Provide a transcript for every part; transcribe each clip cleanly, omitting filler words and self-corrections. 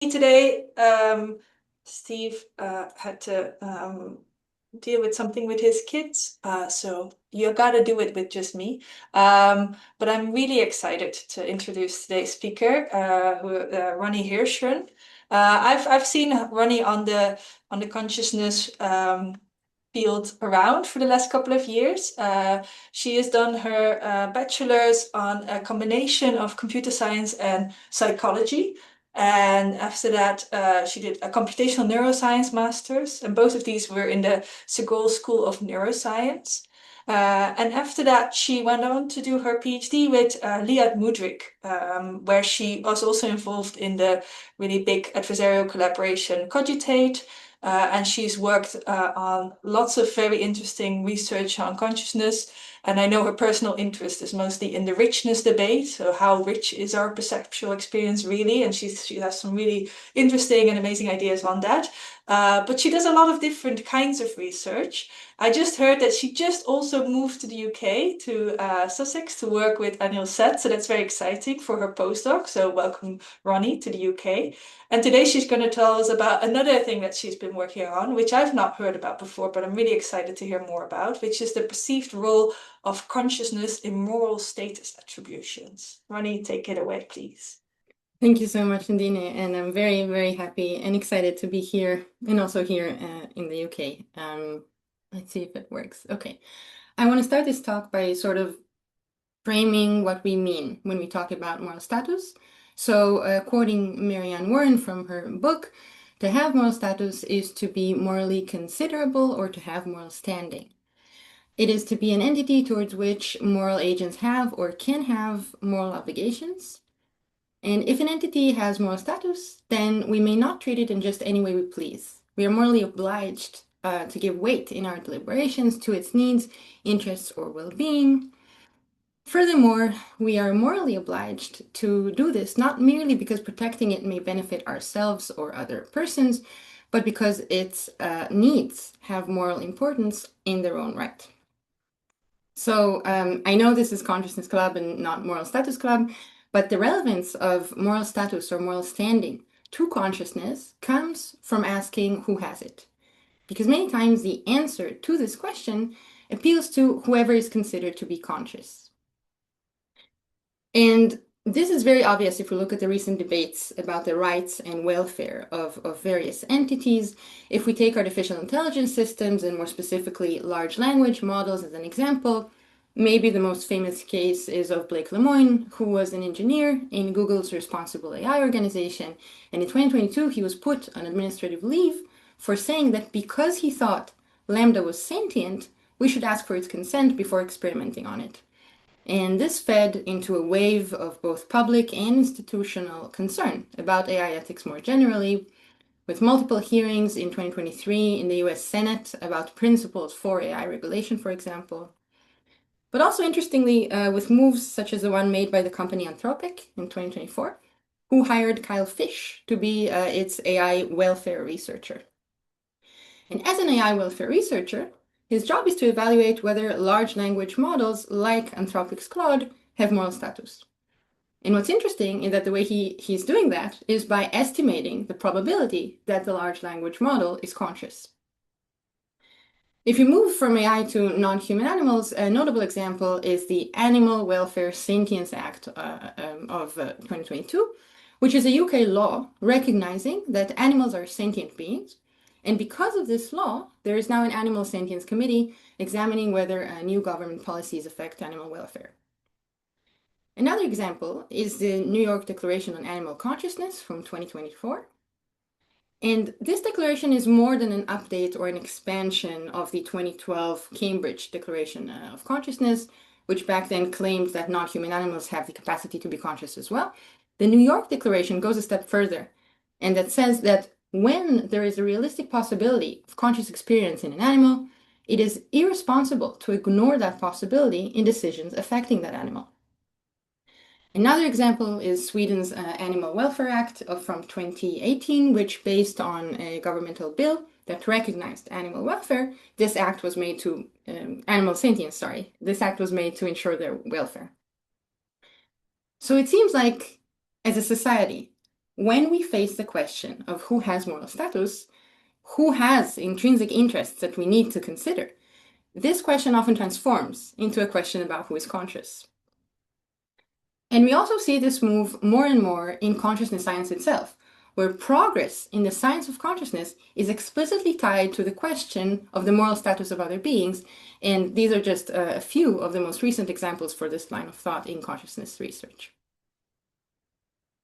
today. Steve had to deal with something with his kids, so you gotta do it with just me. But I'm really excited to introduce today's speaker, Rony Hirschhorn. I've seen Rony on the consciousness field around for the last couple of years. She has done her bachelor's on a combination of computer science and psychology. And after that, she did a computational neuroscience master's, and both of these were in the Segal School of Neuroscience. And after that, she went on to do her PhD with Liad Mudrik, where she was also involved in the really big adversarial collaboration Cogitate. And she's worked on lots of very interesting research on consciousness. And I know her personal interest is mostly in the richness debate. So how rich is our perceptual experience really? And she has some really interesting and amazing ideas on that. But she does a lot of different kinds of research. I just heard that she just also moved to the UK, to Sussex, to work with Anil Seth. So that's very exciting for her postdoc. So welcome, Rony, to the UK. And today she's going to tell us about another thing that she's been working on, which I've not heard about before, but I'm really excited to hear more about, which is the perceived role of consciousness in moral status attributions. Rony, take it away, please. Thank you so much, Nadine, and I'm very, very happy and excited to be here and also here in the UK. Let's see if it works. Okay. I want to start this talk by sort of framing what we mean when we talk about moral status. So, quoting Marianne Warren from her book, to have moral status is to be morally considerable or to have moral standing. It is to be an entity towards which moral agents have or can have moral obligations. And if an entity has moral status, then we may not treat it in just any way we please. We are morally obliged to give weight in our deliberations to its needs, interests, or well-being. Furthermore, we are morally obliged to do this not merely because protecting it may benefit ourselves or other persons, but because its needs have moral importance in their own right. So I know this is Consciousness Club and not Moral Status Club, but the relevance of moral status or moral standing to consciousness comes from asking who has it. Because many times the answer to this question appeals to whoever is considered to be conscious. And this is very obvious if we look at the recent debates about the rights and welfare of various entities. If we take artificial intelligence systems, and more specifically large language models as an example, maybe the most famous case is of Blake Lemoine, who was an engineer in Google's Responsible AI organization. And in 2022, he was put on administrative leave for saying that because he thought Lambda was sentient, we should ask for its consent before experimenting on it. And this fed into a wave of both public and institutional concern about AI ethics more generally, with multiple hearings in 2023 in the US Senate about principles for AI regulation, for example. But also interestingly, with moves such as the one made by the company Anthropic in 2024, who hired Kyle Fish to be its AI welfare researcher. And as an AI welfare researcher, his job is to evaluate whether large language models like Anthropic's Claude have moral status. And what's interesting is that the way he's doing that is by estimating the probability that the large language model is conscious. If you move from AI to non-human animals, a notable example is the Animal Welfare Sentience Act of 2022, which is a UK law recognizing that animals are sentient beings. And because of this law, there is now an Animal Sentience Committee examining whether new government policies affect animal welfare. Another example is the New York Declaration on Animal Consciousness from 2024. And this declaration is more than an update or an expansion of the 2012 Cambridge Declaration of Consciousness, which back then claimed that non-human animals have the capacity to be conscious as well. The New York Declaration goes a step further, and that says that when there is a realistic possibility of conscious experience in an animal, it is irresponsible to ignore that possibility in decisions affecting that animal. Another example is Sweden's Animal Welfare Act from 2018, which, based on a governmental bill that recognized animal welfare, this act was made to, animal sentience, sorry, this act was made to ensure their welfare. So it seems like, as a society, when we face the question of who has moral status, who has intrinsic interests that we need to consider, this question often transforms into a question about who is conscious. And we also see this move more and more in consciousness science itself, where progress in the science of consciousness is explicitly tied to the question of the moral status of other beings. And these are just a few of the most recent examples for this line of thought in consciousness research.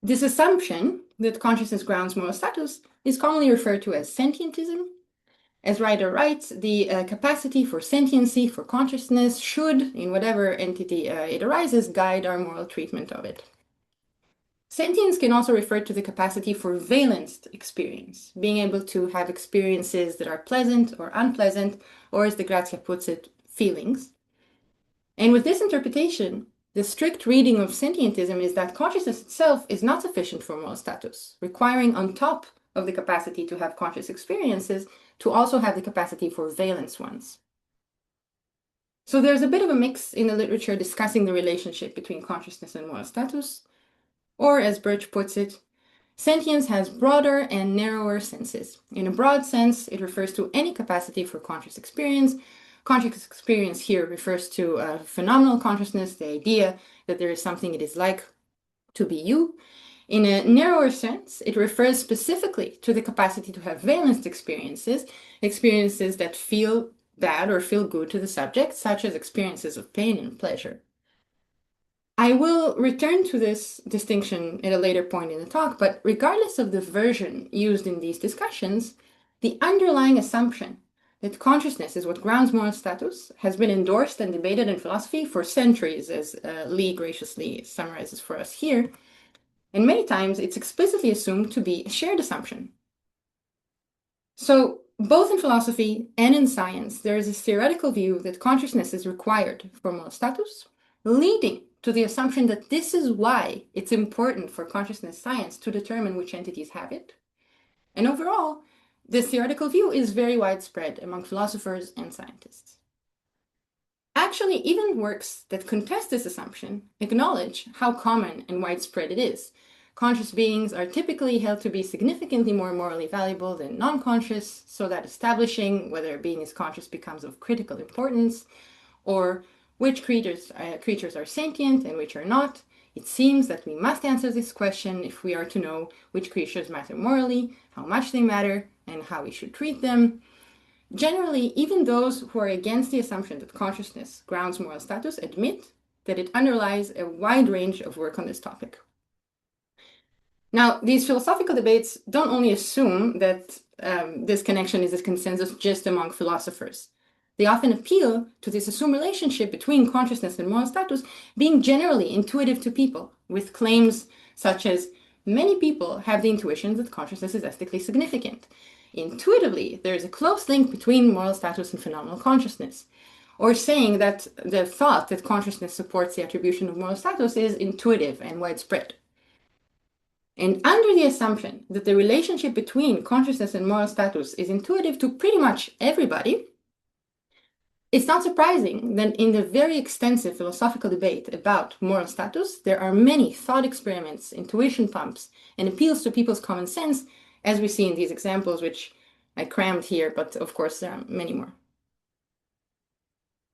This assumption that consciousness grounds moral status is commonly referred to as sentientism. As Ryder writes, the capacity for sentiency, for consciousness, should, in whatever entity it arises, guide our moral treatment of it. Sentience can also refer to the capacity for valenced experience, being able to have experiences that are pleasant or unpleasant, or as de Grazia puts it, feelings. And with this interpretation, the strict reading of sentientism is that consciousness itself is not sufficient for moral status, requiring on top of the capacity to have conscious experiences, to also have the capacity for valence ones. So there's a bit of a mix in the literature discussing the relationship between consciousness and moral status, or as Birch puts it, sentience has broader and narrower senses. In a broad sense, it refers to any capacity for conscious experience. Conscious experience here refers to phenomenal consciousness, the idea that there is something it is like to be you. In a narrower sense, it refers specifically to the capacity to have valenced experiences, experiences that feel bad or feel good to the subject, such as experiences of pain and pleasure. I will return to this distinction at a later point in the talk, but regardless of the version used in these discussions, the underlying assumption that consciousness is what grounds moral status has been endorsed and debated in philosophy for centuries, as Lee graciously summarizes for us here. And many times it's explicitly assumed to be a shared assumption. So, both in philosophy and in science, there is a theoretical view that consciousness is required for moral status, leading to the assumption that this is why it's important for consciousness science to determine which entities have it. And overall, this theoretical view is very widespread among philosophers and scientists. Actually, even works that contest this assumption acknowledge how common and widespread it is. Conscious beings are typically held to be significantly more morally valuable than non-conscious, so that establishing whether a being is conscious becomes of critical importance, or which creatures are sentient and which are not. It seems that we must answer this question if we are to know which creatures matter morally, how much they matter, and how we should treat them. Generally, even those who are against the assumption that consciousness grounds moral status admit that it underlies a wide range of work on this topic. Now, these philosophical debates don't only assume that this connection is a consensus just among philosophers. They often appeal to this assumed relationship between consciousness and moral status being generally intuitive to people, with claims such as, many people have the intuition that consciousness is ethically significant. Intuitively, there is a close link between moral status and phenomenal consciousness. Or saying that the thought that consciousness supports the attribution of moral status is intuitive and widespread. And under the assumption that the relationship between consciousness and moral status is intuitive to pretty much everybody, it's not surprising that in the very extensive philosophical debate about moral status, there are many thought experiments, intuition pumps, and appeals to people's common sense, as we see in these examples, which I crammed here, but of course there are many more.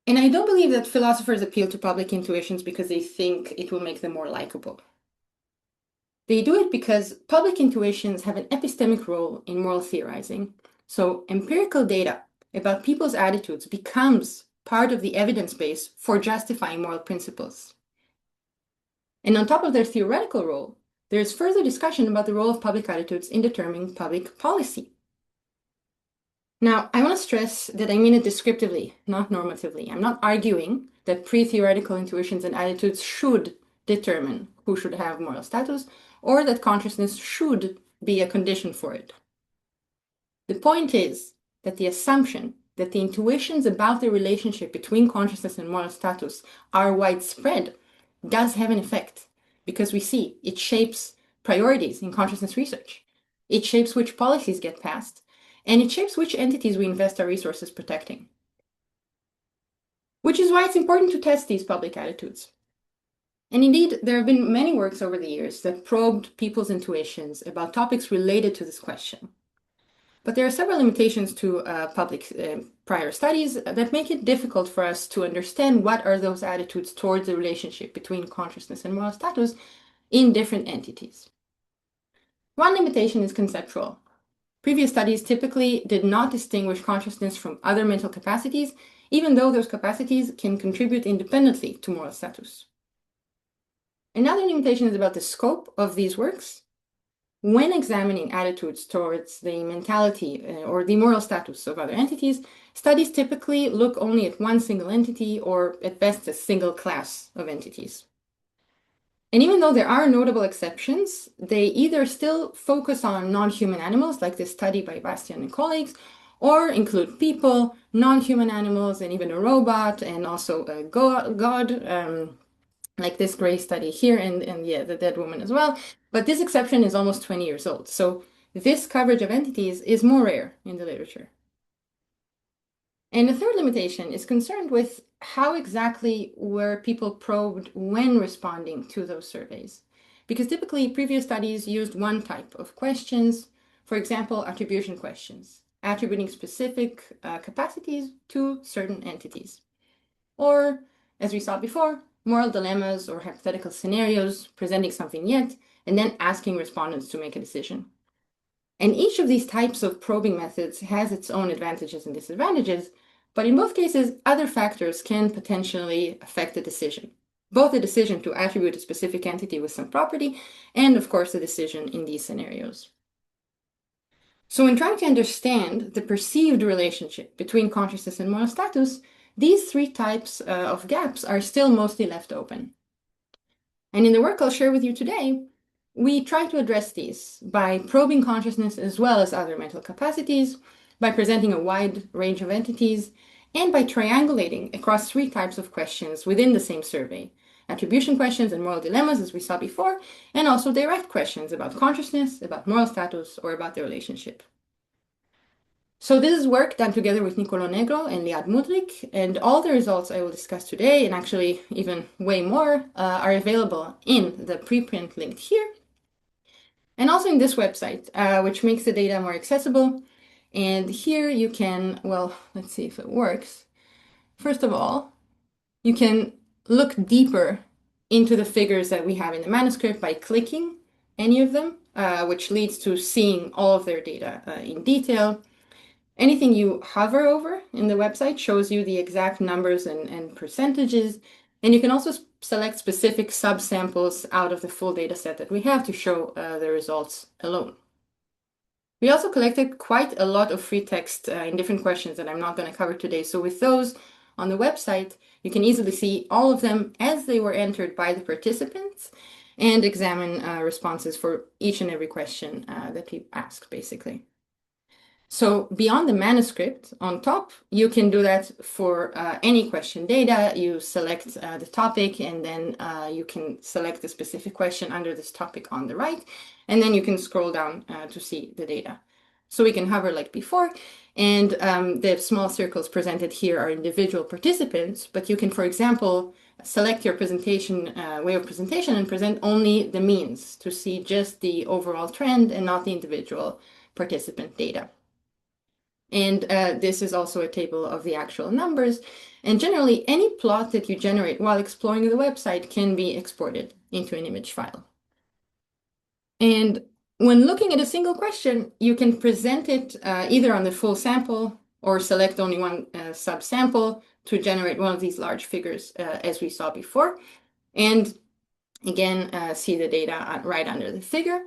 And I don't believe that philosophers appeal to public intuitions because they think it will make them more likable. They do it because public intuitions have an epistemic role in moral theorizing. So empirical data about people's attitudes becomes part of the evidence base for justifying moral principles. And on top of their theoretical role, there is further discussion about the role of public attitudes in determining public policy. Now, I want to stress that I mean it descriptively, not normatively. I'm not arguing that pre-theoretical intuitions and attitudes should determine who should have moral status, or that consciousness should be a condition for it. The point is that the assumption that the intuitions about the relationship between consciousness and moral status are widespread does have an effect, because we see it shapes priorities in consciousness research. It shapes which policies get passed, and it shapes which entities we invest our resources protecting. Which is why it's important to test these public attitudes. And indeed, there have been many works over the years that probed people's intuitions about topics related to this question. But there are several limitations to public prior studies that make it difficult for us to understand what are those attitudes towards the relationship between consciousness and moral status in different entities. One limitation is conceptual. Previous studies typically did not distinguish consciousness from other mental capacities, even though those capacities can contribute independently to moral status. Another limitation is about the scope of these works. When examining attitudes towards the mentality or the moral status of other entities, studies typically look only at one single entity or at best a single class of entities. And even though there are notable exceptions, they either still focus on non-human animals, like this study by Bastian and colleagues, or include people, non-human animals, and even a robot, and also a god, like this gray study here, and yeah, the dead woman as well. But this exception is almost 20 years old. So this coverage of entities is more rare in the literature. And the third limitation is concerned with how exactly were people probed when responding to those surveys. Because typically previous studies used one type of questions, for example, attribution questions, attributing specific capacities to certain entities. Or, as we saw before, moral dilemmas or hypothetical scenarios, presenting some vignette, and then asking respondents to make a decision. And each of these types of probing methods has its own advantages and disadvantages, but in both cases, other factors can potentially affect the decision. Both the decision to attribute a specific entity with some property, and of course, the decision in these scenarios. So in trying to understand the perceived relationship between consciousness and moral status, these three types of gaps are still mostly left open. And in the work I'll share with you today, we try to address these by probing consciousness as well as other mental capacities, by presenting a wide range of entities, and by triangulating across three types of questions within the same survey. Attribution questions and moral dilemmas, as we saw before, and also direct questions about consciousness, about moral status, or about the relationship. So this is work done together with Niccolò Negro and Liad Mudrik, and all the results I will discuss today, and actually even way more, are available in the preprint linked here, and also in this website, which makes the data more accessible. And here you can, well, let's see if it works. First of all, you can look deeper into the figures that we have in the manuscript by clicking any of them, which leads to seeing all of their data in detail. Anything you hover over in the website shows you the exact numbers and percentages, and you can also select specific subsamples out of the full data set that we have to show the results alone. We also collected quite a lot of free text in different questions that I'm not going to cover today. So with those on the website, you can easily see all of them as they were entered by the participants and examine responses for each and every question that we asked, basically. So beyond the manuscript on top, you can do that for any question data. You select the topic, and then you can select the specific question under this topic on the right, and then you can scroll down to see the data. So we can hover like before, and the small circles presented here are individual participants, but you can, for example, select your presentation, way of presentation, and present only the means to see just the overall trend and not the individual participant data. And this is also a table of the actual numbers. And generally, any plot that you generate while exploring the website can be exported into an image file. And when looking at a single question, you can present it either on the full sample or select only one subsample to generate one of these large figures, as we saw before. And again, see the data right under the figure.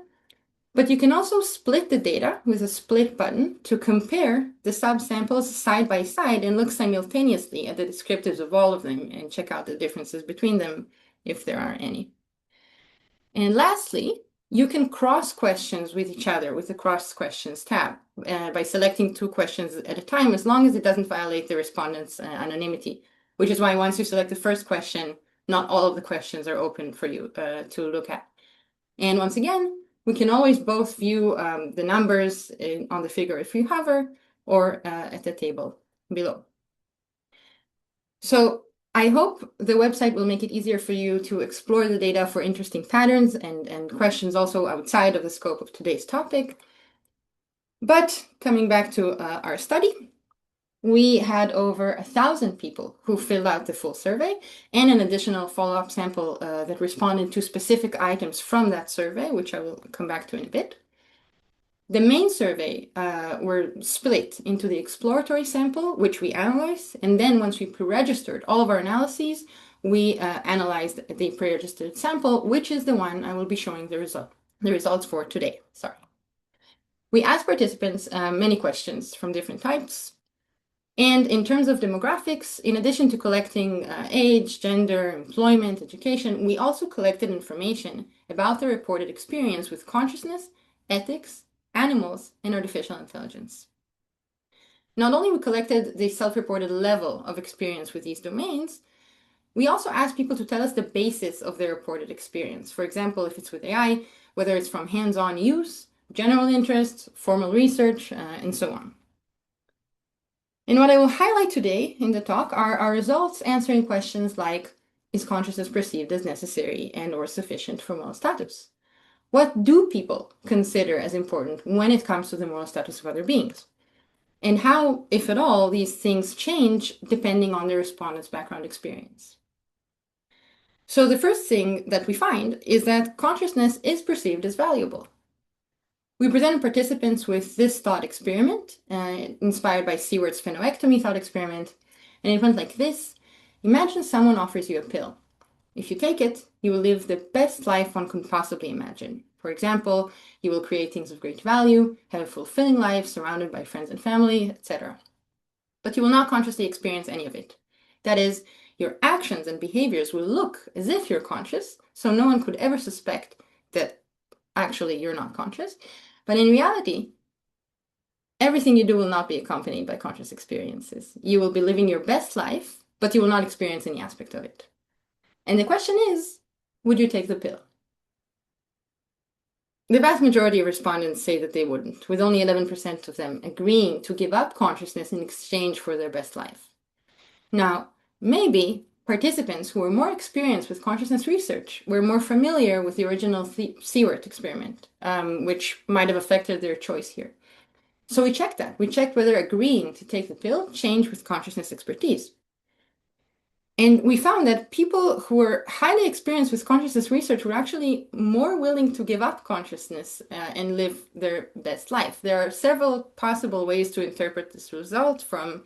But you can also split the data with a split button to compare the subsamples side by side and look simultaneously at the descriptives of all of them and check out the differences between them if there are any. And lastly, you can cross questions with each other with the cross questions tab by selecting two questions at a time, as long as it doesn't violate the respondent's anonymity, which is why once you select the first question, not all of the questions are open for you to look at. And once again, we can always both view the numbers on the figure if we hover, or at the table below. So I hope the website will make it easier for you to explore the data for interesting patterns and questions also outside of the scope of today's topic. But coming back to our study, we had over 1,000 people who filled out the full survey and an additional follow-up sample that responded to specific items from that survey, which I will come back to in a bit. The main survey were split into the exploratory sample, which we analyzed, and then once we pre-registered all of our analyses, we analyzed the pre-registered sample, which is the one I will be showing the results for today. Sorry. We asked participants many questions from different types. And in terms of demographics, in addition to collecting age, gender, employment, education, we also collected information about the reported experience with consciousness, ethics, animals, and artificial intelligence. Not only we collected the self-reported level of experience with these domains, we also asked people to tell us the basis of their reported experience. For example, if it's with AI, whether it's from hands-on use, general interests, formal research, and so on. And what I will highlight today in the talk are our results answering questions like, is consciousness perceived as necessary and or sufficient for moral status? What do people consider as important when it comes to the moral status of other beings? And how, if at all, these things change depending on the respondent's background experience. So the first thing that we find is that consciousness is perceived as valuable. We presented participants with this thought experiment, inspired by Seward's phennoectomy thought experiment, and it went like this. Imagine someone offers you a pill. If you take it, you will live the best life one could possibly imagine. For example, you will create things of great value, have a fulfilling life surrounded by friends and family, etc. But you will not consciously experience any of it. That is, your actions and behaviors will look as if you're conscious, so no one could ever suspect that actually you're not conscious. But in reality, everything you do will not be accompanied by conscious experiences. You will be living your best life, but you will not experience any aspect of it. And the question is, would you take the pill? The vast majority of respondents say that they wouldn't, with only 11% of them agreeing to give up consciousness in exchange for their best life. Now, maybe participants who were more experienced with consciousness research were more familiar with the original Seward experiment, which might have affected their choice here. So we checked that. We checked whether agreeing to take the pill changed with consciousness expertise. And we found that people who were highly experienced with consciousness research were actually more willing to give up consciousness and live their best life. There are several possible ways to interpret this result, from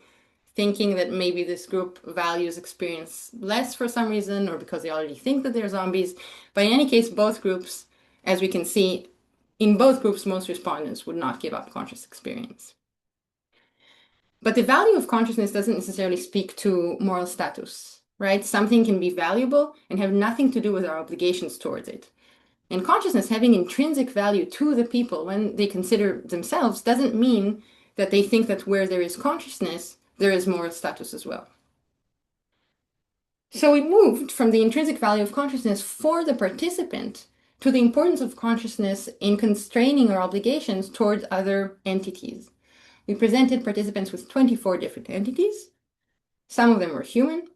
thinking that maybe this group values experience less for some reason, or because they already think that they're zombies. But in any case, both groups, as we can see, in both groups, most respondents would not give up conscious experience. But the value of consciousness doesn't necessarily speak to moral status, right? Something can be valuable and have nothing to do with our obligations towards it. And consciousness having intrinsic value to the people when they consider themselves doesn't mean that they think that where there is consciousness, there is moral status as well. So we moved from the intrinsic value of consciousness for the participant to the importance of consciousness in constraining our obligations towards other entities. We presented participants with 24 different entities. Some of them were human.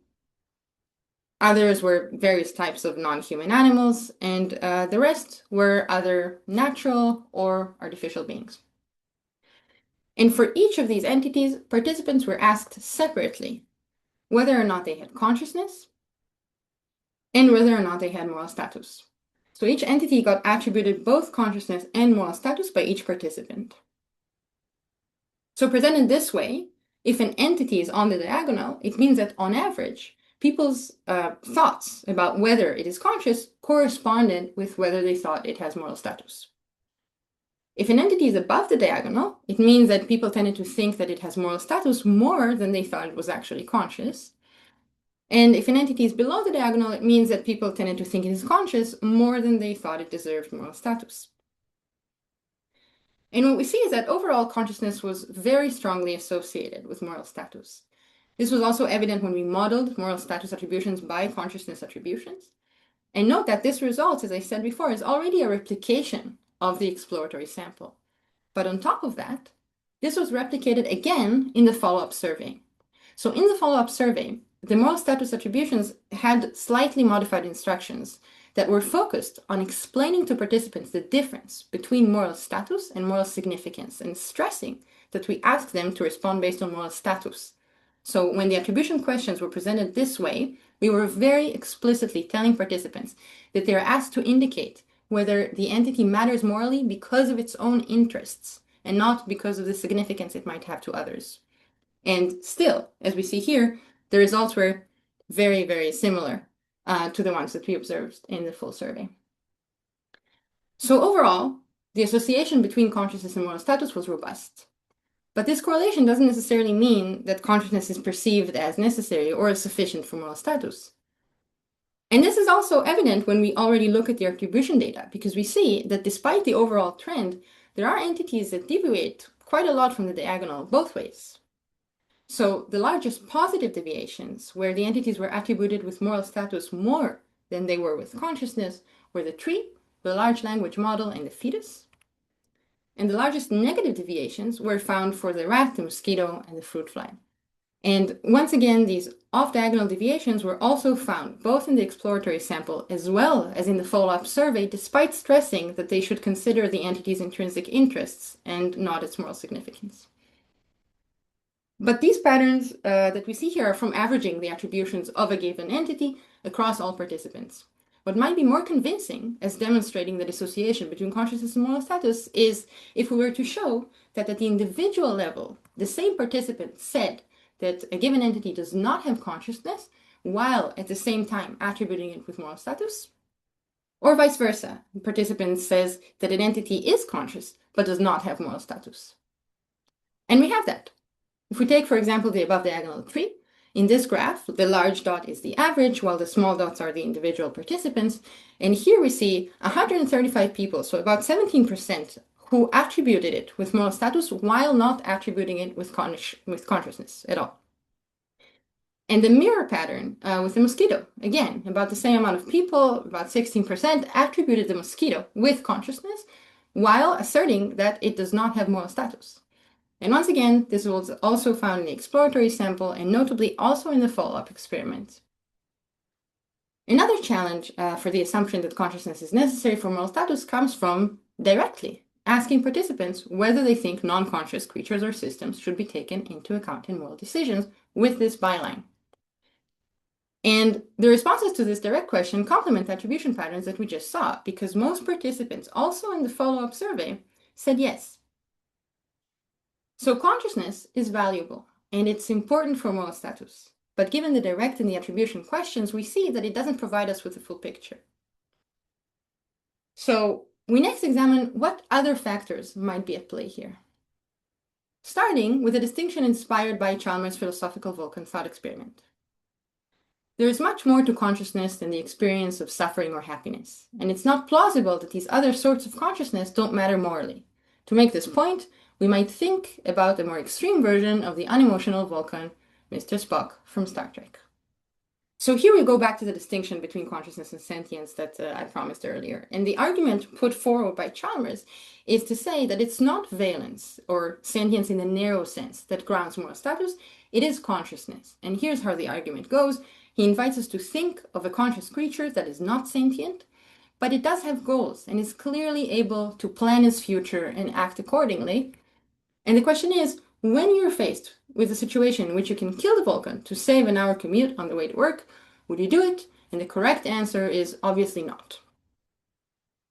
Others were various types of non-human animals, and the rest were other natural or artificial beings. And for each of these entities, participants were asked separately whether or not they had consciousness and whether or not they had moral status. So each entity got attributed both consciousness and moral status by each participant. So presented this way, if an entity is on the diagonal, it means that on average, people's thoughts about whether it is conscious corresponded with whether they thought it has moral status. If an entity is above the diagonal, it means that people tended to think that it has moral status more than they thought it was actually conscious. And if an entity is below the diagonal, it means that people tended to think it is conscious more than they thought it deserved moral status. And what we see is that overall consciousness was very strongly associated with moral status. This was also evident when we modeled moral status attributions by consciousness attributions. And note that this result, as I said before, is already a replication of the exploratory sample. But on top of that, this was replicated again in the follow-up survey. So in the follow-up survey, the moral status attributions had slightly modified instructions that were focused on explaining to participants the difference between moral status and moral significance, and stressing that we ask them to respond based on moral status. So when the attribution questions were presented this way, we were very explicitly telling participants that they are asked to indicate whether the entity matters morally because of its own interests and not because of the significance it might have to others. And still, as we see here, the results were very, very similar to the ones that we observed in the full survey. So overall, the association between consciousness and moral status was robust. But this correlation doesn't necessarily mean that consciousness is perceived as necessary or as sufficient for moral status. And this is also evident when we already look at the attribution data, because we see that despite the overall trend, there are entities that deviate quite a lot from the diagonal both ways. So the largest positive deviations, where the entities were attributed with moral status more than they were with consciousness, were the tree, the large language model, and the fetus. And the largest negative deviations were found for the rat, the mosquito, and the fruit fly. And once again, these off-diagonal deviations were also found both in the exploratory sample as well as in the follow-up survey, despite stressing that they should consider the entity's intrinsic interests and not its moral significance. But these patterns that we see here are from averaging the attributions of a given entity across all participants. What might be more convincing as demonstrating the dissociation between consciousness and moral status is if we were to show that at the individual level, the same participant said that a given entity does not have consciousness, while at the same time attributing it with moral status, or vice versa. The participant says that an entity is conscious, but does not have moral status. And we have that. If we take, for example, the above diagonal tree, in this graph, the large dot is the average, while the small dots are the individual participants. And here we see 135 people, so about 17%, who attributed it with moral status while not attributing it with consciousness at all. And the mirror pattern with the mosquito, again, about the same amount of people, about 16%, attributed the mosquito with consciousness while asserting that it does not have moral status. And once again, this was also found in the exploratory sample and notably also in the follow-up experiment. Another challenge for the assumption that consciousness is necessary for moral status comes from directly asking participants whether they think non-conscious creatures or systems should be taken into account in moral decisions with this byline. And the responses to this direct question complement the attribution patterns that we just saw, because most participants, also in the follow-up survey, said yes. So consciousness is valuable, and it's important for moral status. But given the direct and the attribution questions, we see that it doesn't provide us with a full picture. So we next examine what other factors might be at play here. Starting with a distinction inspired by Chalmers' philosophical Vulcan thought experiment. There is much more to consciousness than the experience of suffering or happiness, and it's not plausible that these other sorts of consciousness don't matter morally. To make this point, we might think about a more extreme version of the unemotional Vulcan, Mr. Spock from Star Trek. So here we go back to the distinction between consciousness and sentience that I promised earlier. And the argument put forward by Chalmers is to say that it's not valence or sentience in the narrow sense that grounds moral status, it is consciousness. And here's how the argument goes. He invites us to think of a conscious creature that is not sentient, but it does have goals and is clearly able to plan its future and act accordingly. And the question is, when you're faced with a situation in which you can kill the Vulcan to save an hour commute on the way to work, would you do it? And the correct answer is obviously not.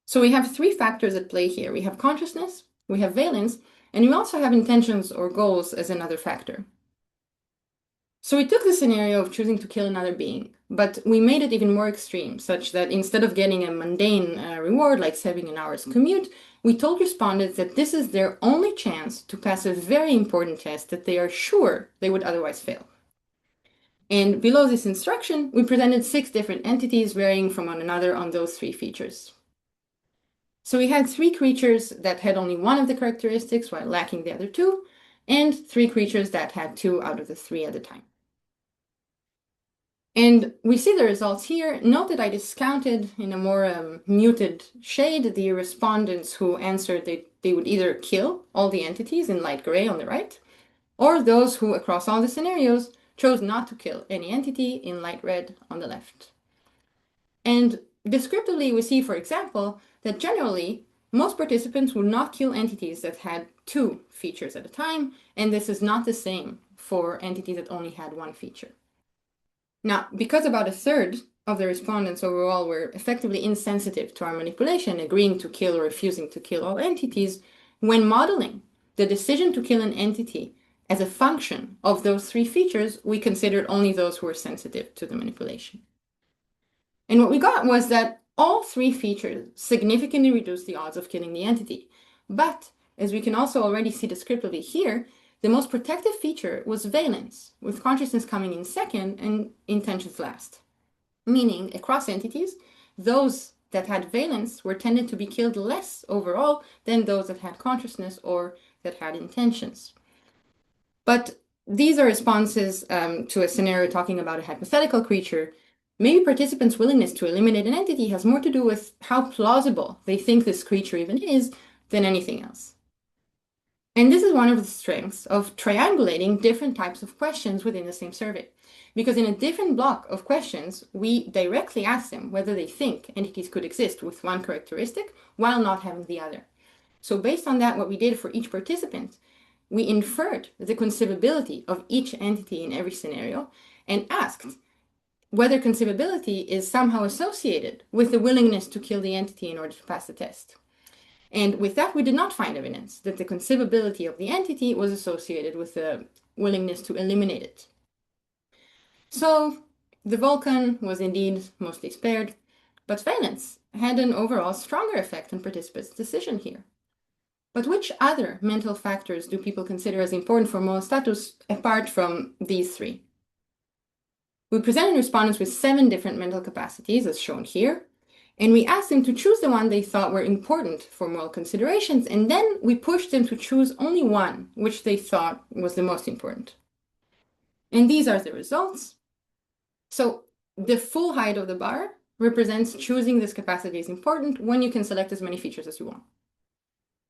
So we have three factors at play here. We have consciousness, we have valence, and we also have intentions or goals as another factor. So we took the scenario of choosing to kill another being, but we made it even more extreme, such that instead of getting a mundane reward like saving an hour's commute, we told respondents that this is their only chance to pass a very important test that they are sure they would otherwise fail. And below this instruction, we presented 6 different entities varying from one another on those 3 features. So we had 3 creatures that had only one of the characteristics while lacking the other 2, and 3 creatures that had 2 out of the 3 at a time. And we see the results here. Note that I discounted in a more muted shade the respondents who answered that they would either kill all the entities in light gray on the right, or those who, across all the scenarios, chose not to kill any entity in light red on the left. And descriptively, we see, for example, that generally most participants would not kill entities that had two features at a time, and this is not the same for entities that only had one feature. Now, because about a third of the respondents overall were effectively insensitive to our manipulation, agreeing to kill or refusing to kill all entities, when modeling the decision to kill an entity as a function of those three features, we considered only those who were sensitive to the manipulation. And what we got was that all three features significantly reduced the odds of killing the entity. But, as we can also already see descriptively here, the most protective feature was valence, with consciousness coming in second and intentions last. Meaning, across entities, those that had valence were tended to be killed less overall than those that had consciousness or that had intentions. But these are responses to a scenario talking about a hypothetical creature. Maybe participants' willingness to eliminate an entity has more to do with how plausible they think this creature even is than anything else. And this is one of the strengths of triangulating different types of questions within the same survey. Because in a different block of questions, we directly ask them whether they think entities could exist with one characteristic while not having the other. So based on that, what we did for each participant, we inferred the conceivability of each entity in every scenario and asked whether conceivability is somehow associated with the willingness to kill the entity in order to pass the test. And with that, we did not find evidence that the conceivability of the entity was associated with the willingness to eliminate it. So the Vulcan was indeed mostly spared, but valence had an overall stronger effect on participants' decision here. But which other mental factors do people consider as important for moral status apart from these three? We presented respondents with 7 different mental capacities, as shown here, and we asked them to choose the one they thought were important for moral considerations, and then we pushed them to choose only one which they thought was the most important. And these are the results. So the full height of the bar represents choosing this capacity is important when you can select as many features as you want.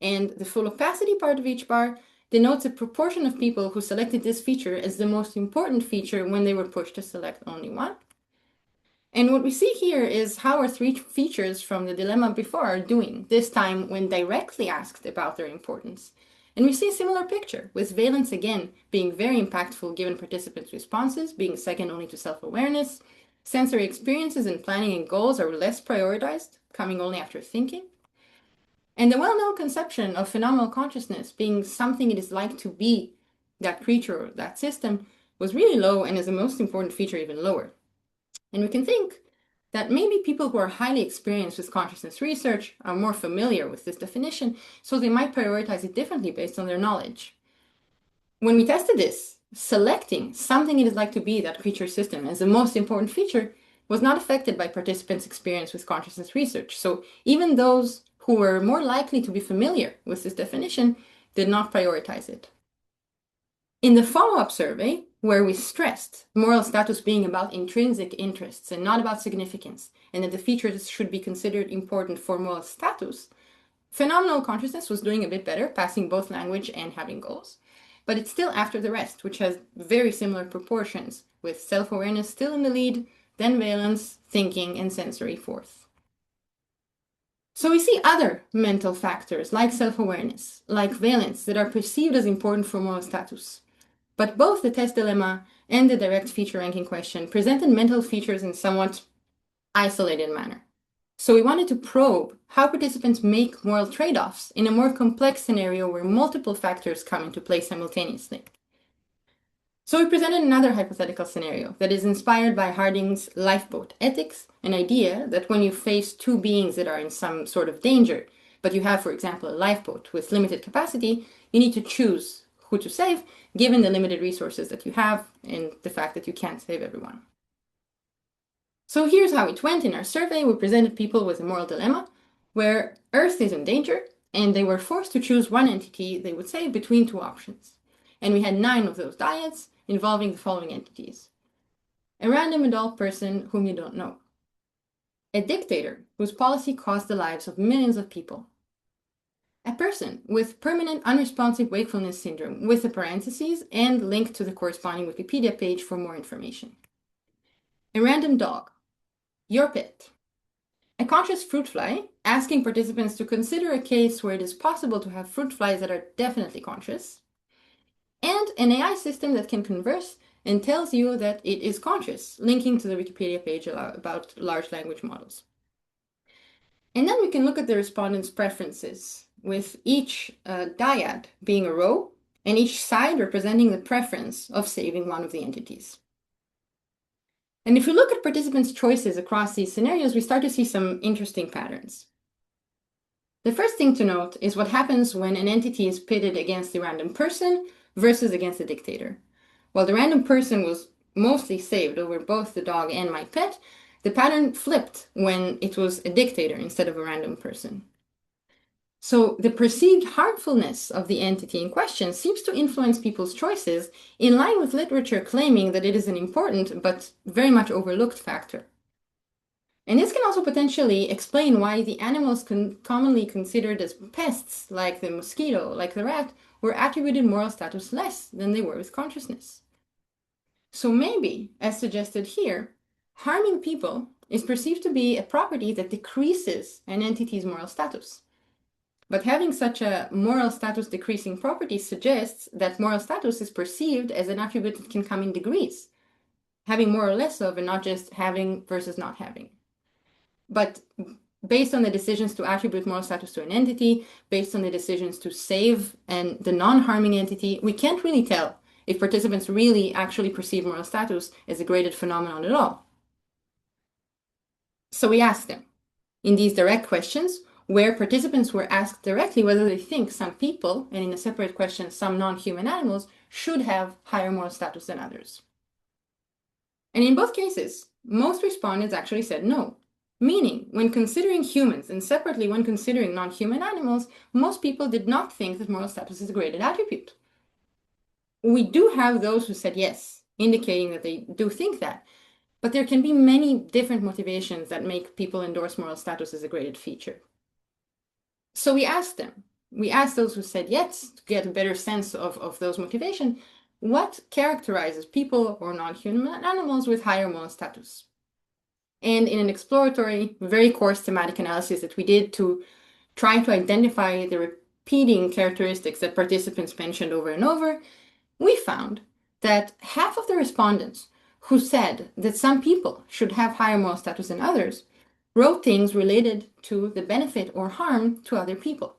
And the full opacity part of each bar denotes a proportion of people who selected this feature as the most important feature when they were pushed to select only one. And what we see here is how our 3 features from the dilemma before are doing, this time when directly asked about their importance. And we see a similar picture, with valence again being very impactful given participants' responses, being second only to self-awareness. Sensory experiences and planning and goals are less prioritized, coming only after thinking. And the well-known conception of phenomenal consciousness being something it is like to be that creature or that system was really low, and as the most important feature even lower. And we can think that maybe people who are highly experienced with consciousness research are more familiar with this definition, so they might prioritize it differently based on their knowledge. When we tested this, selecting something it is like to be that creature system as the most important feature was not affected by participants' experience with consciousness research. So even those who were more likely to be familiar with this definition did not prioritize it. In the follow-up survey, where we stressed moral status being about intrinsic interests and not about significance, and that the features should be considered important for moral status, phenomenal consciousness was doing a bit better, passing both language and having goals, but it's still after the rest, which has very similar proportions, with self-awareness still in the lead, then valence, thinking, and sensory fourth. So we see other mental factors like self-awareness, like valence, that are perceived as important for moral status. But both the test dilemma and the direct feature ranking question presented mental features in somewhat isolated manner. So we wanted to probe how participants make moral trade-offs in a more complex scenario where multiple factors come into play simultaneously. So we presented another hypothetical scenario that is inspired by Harding's lifeboat ethics, an idea that when you face 2 beings that are in some sort of danger, but you have, for example, a lifeboat with limited capacity, you need to choose who to save, given the limited resources that you have and the fact that you can't save everyone. So here's how it went in our survey. We presented people with a moral dilemma where Earth is in danger, and they were forced to choose one entity they would save between 2 options. And we had 9 of those dyads involving the following entities: a random adult person whom you don't know, a dictator whose policy cost the lives of millions of people, a person with permanent unresponsive wakefulness syndrome with the parentheses and link to the corresponding Wikipedia page for more information. A random dog, your pet. A conscious fruit fly, asking participants to consider a case where it is possible to have fruit flies that are definitely conscious. And an AI system that can converse and tells you that it is conscious, linking to the Wikipedia page about large language models. And then we can look at the respondents' preferences, with each dyad being a row and each side representing the preference of saving one of the entities. And if we look at participants' choices across these scenarios, we start to see some interesting patterns. The first thing to note is what happens when an entity is pitted against the random person versus against the dictator. While the random person was mostly saved over both the dog and my pet, the pattern flipped when it was a dictator instead of a random person. So the perceived harmfulness of the entity in question seems to influence people's choices, in line with literature claiming that it is an important but very much overlooked factor. And this can also potentially explain why the animals commonly considered as pests, like the mosquito, like the rat, were attributed moral status less than they were with consciousness. So maybe, as suggested here, harming people is perceived to be a property that decreases an entity's moral status. But having such a moral status decreasing property suggests that moral status is perceived as an attribute that can come in degrees, having more or less of, and not just having versus not having. But based on the decisions to attribute moral status to an entity, based on the decisions to save and the non-harming entity, we can't really tell if participants really actually perceive moral status as a graded phenomenon at all. So we asked them, in these direct questions, where participants were asked directly whether they think some people, and in a separate question, some non-human animals, should have higher moral status than others. And in both cases, most respondents actually said no. Meaning, when considering humans and separately when considering non-human animals, most people did not think that moral status is a graded attribute. We do have those who said yes, indicating that they do think that, but there can be many different motivations that make people endorse moral status as a graded feature. So we asked them, we asked those who said yes, to get a better sense of those motivations, what characterizes people or non-human animals with higher moral status? And in an exploratory, very coarse thematic analysis that we did to try to identify the repeating characteristics that participants mentioned over and over, we found that half of the respondents who said that some people should have higher moral status than others wrote things related to the benefit or harm to other people.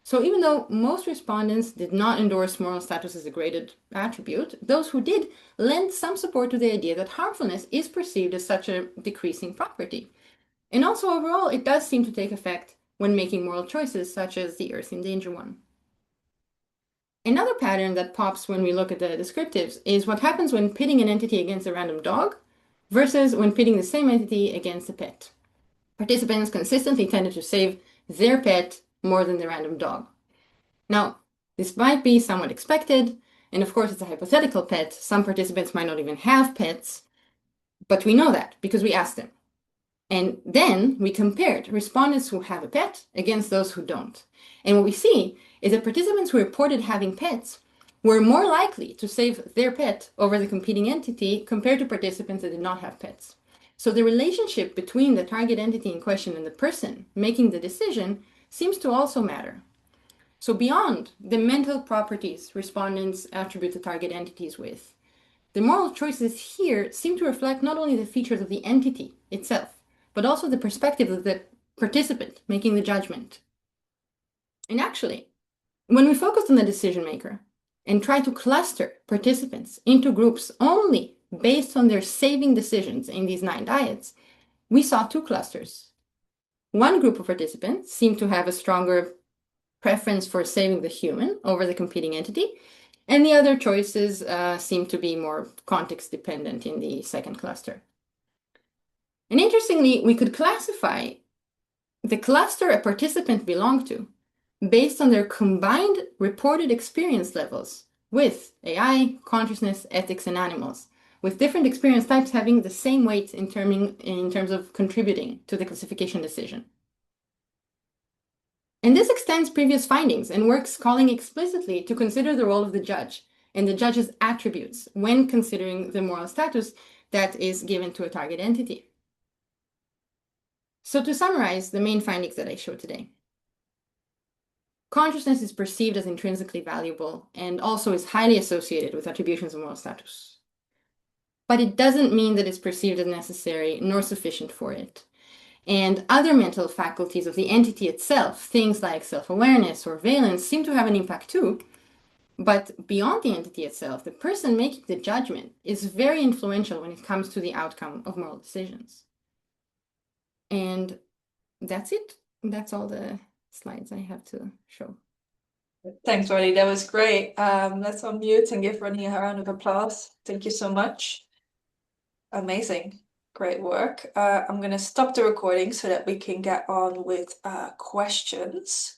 So even though most respondents did not endorse moral status as a graded attribute, those who did lent some support to the idea that harmfulness is perceived as such a decreasing property. And also overall, it does seem to take effect when making moral choices, such as the Earth in Danger one. Another pattern that pops when we look at the descriptives is what happens when pitting an entity against a random dog versus when pitting the same entity against a pet. Participants consistently tended to save their pet more than the random dog. Now, this might be somewhat expected, and of course it's a hypothetical pet. Some participants might not even have pets, but we know that because we asked them. And then we compared respondents who have a pet against those who don't. And what we see is that participants who reported having pets were more likely to save their pet over the competing entity compared to participants that did not have pets. So the relationship between the target entity in question and the person making the decision seems to also matter. So beyond the mental properties respondents attribute the target entities with, the moral choices here seem to reflect not only the features of the entity itself, but also the perspective of the participant making the judgment. And actually, when we focused on the decision maker and try to cluster participants into groups only based on their saving decisions in these 9 dyads, we saw 2 clusters. One group of participants seemed to have a stronger preference for saving the human over the competing entity, and the other choices seemed to be more context dependent in the second cluster. And interestingly, we could classify the cluster a participant belonged to based on their combined reported experience levels with AI, consciousness, ethics, and animals, with different experience types having the same weight in terms of contributing to the classification decision. And this extends previous findings and works calling explicitly to consider the role of the judge and the judge's attributes when considering the moral status that is given to a target entity. So to summarize the main findings that I showed today, consciousness is perceived as intrinsically valuable and also is highly associated with attributions of moral status. But it doesn't mean that it's perceived as necessary nor sufficient for it. And other mental faculties of the entity itself, things like self-awareness or valence, seem to have an impact too. But beyond the entity itself, the person making the judgment is very influential when it comes to the outcome of moral decisions. And that's it. That's all the slides I have to show. Thanks, Rony. That was great. Let's unmute and give Rony a round of applause. Thank you so much. Amazing. Great work. I'm going to stop the recording so that we can get on with questions.